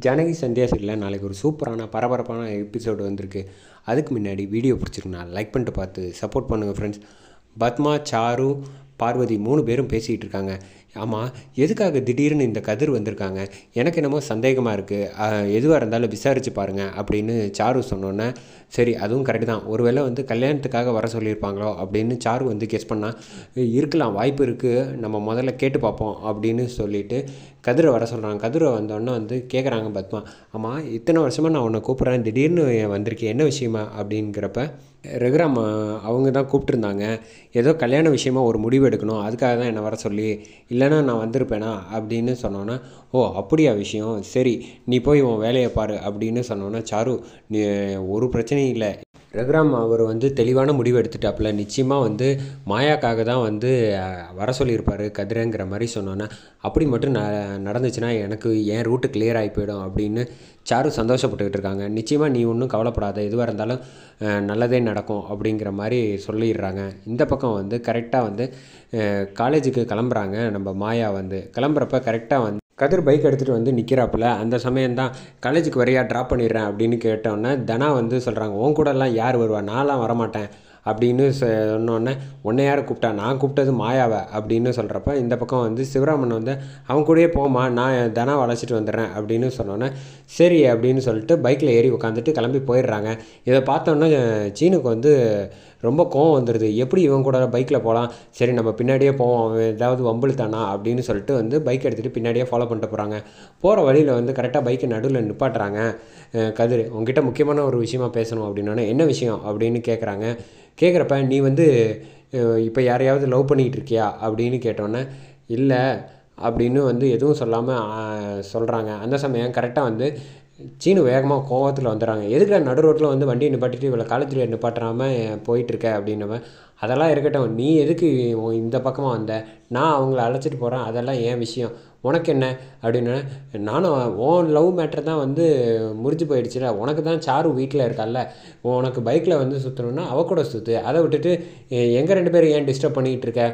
ஜனகி சந்தியா சீரியலில் நாளைக்கு ஒரு சூப்பரான பரபரப்பான எபிசோடு வந்திருக்கு. அதுக்கு முன்னாடி வீடியோ பிடிச்சிருக்குண்ணா லைக் பண்ணிட்டு பார்த்து சப்போர்ட் பண்ணுங்கள் ஃப்ரெண்ட்ஸ். பத்மா, சாரு, பார்வதி 3 பேரும் பேசிகிட்டு இருக்காங்க. ஆமாம், எதுக்காக திடீர்னு இந்த கதிர் வந்திருக்காங்க, எனக்கு என்னமோ சந்தேகமாக இருக்குது, எதுவாக இருந்தாலும் விசாரித்து பாருங்கள் அப்படின்னு சாரு சொன்னோன்னே, சரி அதுவும் கரெக்டு தான், ஒருவேளை கல்யாணத்துக்காக வர சொல்லியிருப்பாங்களோ அப்படின்னு சாரு கெஸ் பண்ணால், இருக்கலாம், வாய்ப்பு இருக்குது, நம்ம முதல்ல கேட்டு பார்ப்போம் அப்படின்னு சொல்லிவிட்டு கதிரை வர சொல்கிறாங்க. கதிரை வந்தோடனே கேட்குறாங்க பத்மா, ஆமாம் இத்தனை வருஷமாக நான் உன்னை கூப்பிட்றேன், திடீர்னு வந்திருக்கேன், என்ன விஷயமா அப்படிங்கிறப்ப ரகுராம் அவங்க தான் கூப்பிட்டுருந்தாங்க, ஏதோ கல்யாண விஷயமா ஒரு முடிவு எடுக்கணும், அதுக்காக தான் என்னை வர சொல்லி, இல்லைன்னா நான் வந்திருப்பேனா அப்படின்னு சொன்னோன்னே, ஓ அப்படியா விஷயம், சரி நீ போய் உன் வேலையை பாரு அப்படின்னு சொன்னோன்னே, சாரு நீ ஒரு பிரச்சனையும் இல்லை, ரகுராம் அவர் தெளிவான முடிவு எடுத்துட்டாப்புல, நிச்சயமாக மாயாக்காக தான் வர சொல்லியிருப்பார் கதிரங்கிற மாதிரி சொன்னோன்னே, அப்படி மட்டும் நடந்துச்சுன்னா எனக்கு என் ரூட்டு கிளியர் ஆகி போயிடும் அப்படின்னு சாரு சந்தோஷப்பட்டுக்கிட்டு இருக்காங்க. நிச்சயமாக நீ ஒன்றும் கவலைப்படாத, எதுவாக இருந்தாலும் நல்லதே நடக்கும் அப்படிங்கிற மாதிரி சொல்லிடுறாங்க. இந்த பக்கம் கரெக்டாக காலேஜுக்கு கிளம்புறாங்க. நம்ம மாயா கிளம்புறப்ப கரெக்டாக கதிர் பைக் எடுத்துகிட்டு நிற்கிறாப்புல. அந்த சமயம்தான், காலேஜுக்கு வரையா ட்ராப் பண்ணிடுறேன் அப்படின்னு கேட்டோன்னே தனா சொல்கிறாங்க, உன் கூடலாம் யார் வருவா, நான்லாம் வரமாட்டேன் அப்படின்னு சொன்னோன்னே, உன்னை யாரை கூப்பிட்டா, நான் கூப்பிட்டது மாயாவை அப்படின்னு சொல்கிறப்ப, இந்த பக்கம் சிவராமன் அவன் கூடயே போமா, நான் தனாவை அழைச்சிட்டு வந்துடுறேன் அப்படின்னு சொன்னோன்னே, சரி அப்படின்னு சொல்லிட்டு பைக்கில் ஏறி உட்காந்துட்டு கிளம்பி போயிடுறாங்க. இதை பார்த்தோன்னே சீனுக்கு ரொம்ப கோவம் வந்துடுது, எப்படி இவன் கூட பைக்கில் போகலாம், சரி நம்ம பின்னாடியே போவோம், அவன் ஏதாவது வம்புழுத்தானா அப்படின்னு சொல்லிட்டு பைக் எடுத்துகிட்டு பின்னாடியே ஃபாலோ பண்ணிட்டு போகிறாங்க. போகிற வழியில் கரெக்டாக பைக்கை நடுவில் நிப்பாட்டுறாங்க. கதிர், உங்ககிட்ட முக்கியமான ஒரு விஷயமா பேசணும் அப்படின்னோடனே, என்ன விஷயம் அப்படின்னு கேட்குறாங்க. கேட்குறப்ப நீ இப்போ யாரையாவது லவ் பண்ணிக்கிட்டு இருக்கியா அப்படின்னு கேட்டோன்னே, இல்லை அப்படின்னு எதுவும் சொல்லாமல் சொல்கிறாங்க. அந்த சமயம் கரெக்டாக சீனு வேகமாக கோவத்தில் வந்துடுறாங்க. எதுக்கு நடு ரோட்டில் வண்டியை நிப்பாட்டிட்டு இவ்வளோ காலேஜில் நிப்பாட்டாமல் போயிட்டுருக்க அப்படின்னவன், அதெல்லாம் இருக்கட்டும், நீ எதுக்கு இந்த பக்கமாக வந்த, நான் அவங்கள அழைச்சிட்டு போகிறேன், அதெல்லாம் ஏன் விஷயம், உனக்கு என்ன அப்படின்னு. நானும் உன் லவ் மேட்ரு தான் முறிஞ்சு போயிடுச்சுல, உனக்கு தான் சாரு வீட்டில் இருக்கால, உனக்கு பைக்கில் சுற்றணுன்னா அவ கூட சுற்று, அதை விட்டுட்டு எங்கள் 2 பேரும் ஏன் டிஸ்டர்ப் பண்ணிக்கிட்டு இருக்க,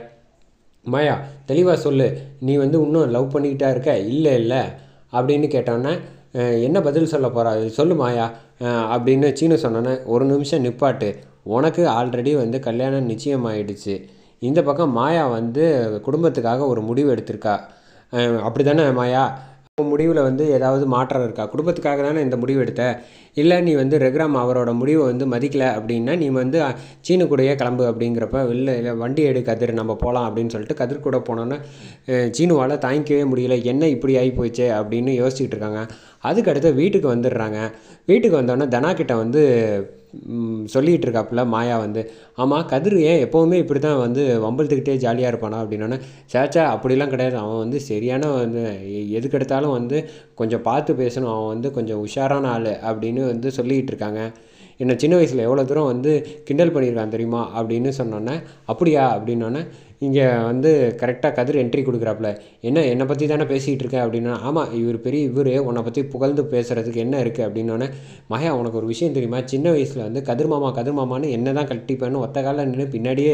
மாயா தெளிவாக சொல்லு, நீ இன்னும் லவ் பண்ணிக்கிட்டா இருக்க, இல்லை இல்லை அப்படின்னு கேட்டோன்னே, என்ன பதில் சொல்ல போகிறா, சொல்லு மாயா அப்படின்னு சீனு சொன்னோன்னே, ஒரு நிமிஷம் நிப்பாட்டு, உனக்கு ஆல்ரெடி கல்யாணம் நிச்சயமாயிடுச்சு, இந்த பக்கம் மாயா குடும்பத்துக்காக ஒரு முடிவு எடுத்திருக்கா, அப்படி தானே மாயா, முடிவில் ஏதாவது மாற்றம் இருக்கா, குடும்பத்துக்காக தானே இந்த முடிவு எடுத்த, இல்லை நீ ரகுராம் அவரோட முடிவை மதிக்கலை அப்படின்னா நீ சீனு கூடயே கிளம்பு அப்படிங்கிறப்ப, இல்லை வண்டி எடு கதிர் நம்ம போகலாம் அப்படின்னு சொல்லிட்டு கதிர் கூட போனோன்னே சீனுவால் தாங்கிக்கவே முடியல, என்ன இப்படி ஆகி போயிடுச்சே அப்படின்னு யோசிச்சுட்டு இருக்காங்க. அதுக்கடுத்து வீட்டுக்கு வந்துடுறாங்க. வீட்டுக்கு வந்தோடனே தனா கிட்ட சொல்லிகிட்டு இருக்காப்புல மாயா ஆமாம் கதிர் ஏன் எப்போவுமே இப்படி தான் வம்பழுத்துக்கிட்டே ஜாலியாக இருப்பானா அப்படின்னோடனே, சேச்சா அப்படிலாம் கிடையாது, அவன் சரியான எதுக்கெடுத்தாலும் கொஞ்சம் பார்த்து பேசணும், அவன் கொஞ்சம் உஷாரான ஆள் அப்படின்னு சொல்லிகிட்டு இருக்காங்க. என்னை சின்ன வயசில் எவ்வளோ தூரம் கிண்டல் பண்ணியிருக்கான் தெரியுமா அப்படின்னு சொன்னோன்னே, அப்படியா அப்படின்னோடனே, இங்கே கரெக்டாக கதிர் என்ட்ரி கொடுக்குறாப்புல, என்னை பற்றி தானே பேசிகிட்டு இருக்கேன் அப்படின்னா, ஆமாம் இவர் பெரிய இவர் உன்னை பற்றி புகழ்ந்து பேசுகிறதுக்கு என்ன இருக்குது அப்படின்னோடனே, மாயா உனக்கு ஒரு விஷயம் தெரியுமா, சின்ன வயசில் கதிர் மாமான்னு என்ன தான் கட்டிப்பேன்னு ஒத்த காலில் நின்று பின்னாடியே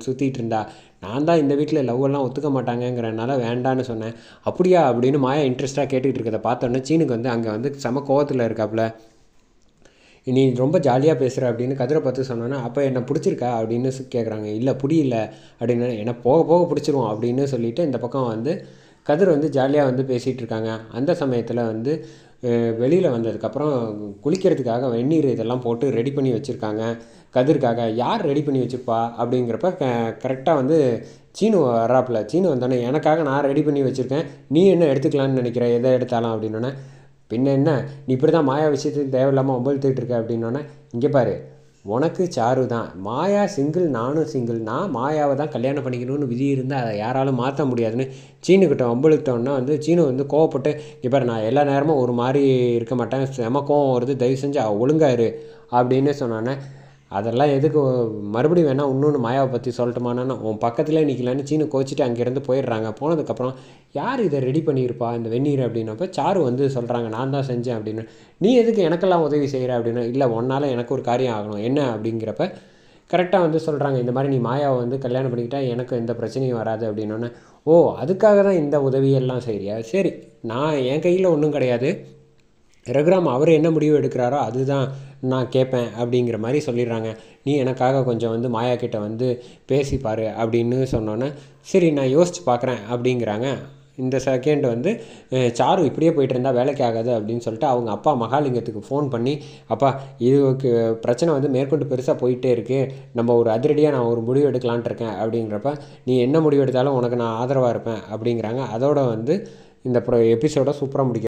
சுற்றிட்டு இருந்தா, நான் தான் இந்த வீட்டில் லவ்வெல்லாம் ஒத்துக்க மாட்டாங்கங்கிறனால வேண்டான்னு சொன்னேன், அப்படியா அப்படின்னு மாயா இன்ட்ரெஸ்ட்டாக கேட்டுக்கிட்டு இருக்கிறத பார்த்தோன்னே சீனுக்கு அங்கே செம கோவத்தில் இருக்காப்புல, நீ ரொம்ப ஜாலியாக பேசுகிற அப்படின்னு கதிரை பார்த்து சொன்னோன்னா, அப்போ என்னை பிடிச்சிருக்கா அப்படின்னு கேட்குறாங்க. இல்லை புரியல அப்படின்னு, என்னை போக போக பிடிச்சிருவோம் அப்படின்னு சொல்லிவிட்டு இந்த பக்கம் கதிர் ஜாலியாக பேசிகிட்டு இருக்காங்க. அந்த சமயத்தில் வெளியில் வந்ததுக்கப்புறம் குளிக்கிறதுக்காக வெந்நீர் இதெல்லாம் போட்டு ரெடி பண்ணி வச்சுருக்காங்க கதிர்க்காக. யார் ரெடி பண்ணி வச்சுருப்பா அப்படிங்கிறப்ப கரெக்டாக சீனு வராப்பில். சீனு வந்தோடனே, எனக்காக நான் ரெடி பண்ணி வச்சுருக்கேன், நீ என்ன எடுத்துக்கலான்னு நினைக்கிற, எதை எடுத்தாலும் அப்படின்னோடனே, பின்ன என்ன நீ இப்படி தான் மாயா விஷயத்துக்கு தேவையில்லாமல் ஒம்பழுத்துக்கிட்டு இருக்க அப்படின்னோடனே, இங்கே பாரு உனக்கு சாரு தான், மாயா சிங்கிள், நானும் சிங்கிள், நான் மாயாவை தான் கல்யாணம் பண்ணிக்கணும்னு விதி இருந்தால் அதை யாராலும் மாற்ற முடியாதுன்னு சீனுக்கிட்ட ஒம்பழுத்தோன்னா சீனு கோவப்பட்டு, இங்கே பாரு நான் எல்லா நேரமும் ஒரு மாதிரி இருக்க மாட்டேன், செம கோவம் வருது, தயவு செஞ்சு ஒழுங்காக இரு அப்படின்னு சொன்னோன்னே, அதெல்லாம் எதுக்கு, மறுபடியும் வேணால் இன்னொன்று மாயாவை பற்றி சொல்லட்டுமானா, உன் பக்கத்துலேயே நிற்கலான்னு சீனு கோச்சிட்டு அங்கேருந்து போயிடுறாங்க. போனதுக்கப்புறம் யார் இதை ரெடி பண்ணியிருப்பா இந்த வெந்நீர் அப்படின்னப்போ சாரு சொல்கிறாங்க, நான் தான் செஞ்சேன் அப்படின்னு. நீ எதுக்கு எனக்கெல்லாம் உதவி செய்கிற அப்படின்னா, இல்லை உன்னால் எனக்கு ஒரு காரியம் ஆகணும், என்ன அப்படிங்கிறப்ப கரெக்டாக சொல்கிறாங்க, இந்த மாதிரி நீ மாயாவை கல்யாணம் பண்ணிக்கிட்டா எனக்கு எந்த பிரச்சனையும் வராது அப்படின்னோடனே, ஓ அதுக்காக தான் இந்த உதவியெல்லாம் செய்கிறியா, சரி நான் என் கையில் ஒன்றும் கிடையாது, ரகுராம் அவர் என்ன முடிவு எடுக்கிறாரோ அதுதான் நான் கேட்பேன் அப்படிங்கிற மாதிரி சொல்லிடுறாங்க. நீ எனக்காக கொஞ்சம் வந்து மாயா கிட்ட வந்து பேசிப்பார் அப்படின்னு சொன்னோன்னே சரி நான் யோசித்து பார்க்குறேன் அப்படிங்கிறாங்க. இந்த செகண்ட் வந்து சாரு இப்படியே போயிட்டு இருந்தால் வேலைக்கு ஆகாது அப்படின்னு சொல்லிட்டு அவங்க அப்பா மகாலிங்கத்துக்கு ஃபோன் பண்ணி, அப்பா இதுக்கு பிரச்சனை வந்து மேற்கொண்டு பெருசாக போயிட்டே இருக்குது, நம்ம ஒரு அதிரடியாக நான் ஒரு முடிவு எடுக்கலான்ட்டு இருக்கேன் அப்படிங்கிறப்ப நீ என்ன முடிவு எடுத்தாலும் உனக்கு நான் ஆதரவாக இருப்பேன் அப்படிங்கிறாங்க. அதோட வந்து இந்த எபிசோட சூப்பராக முடிக்க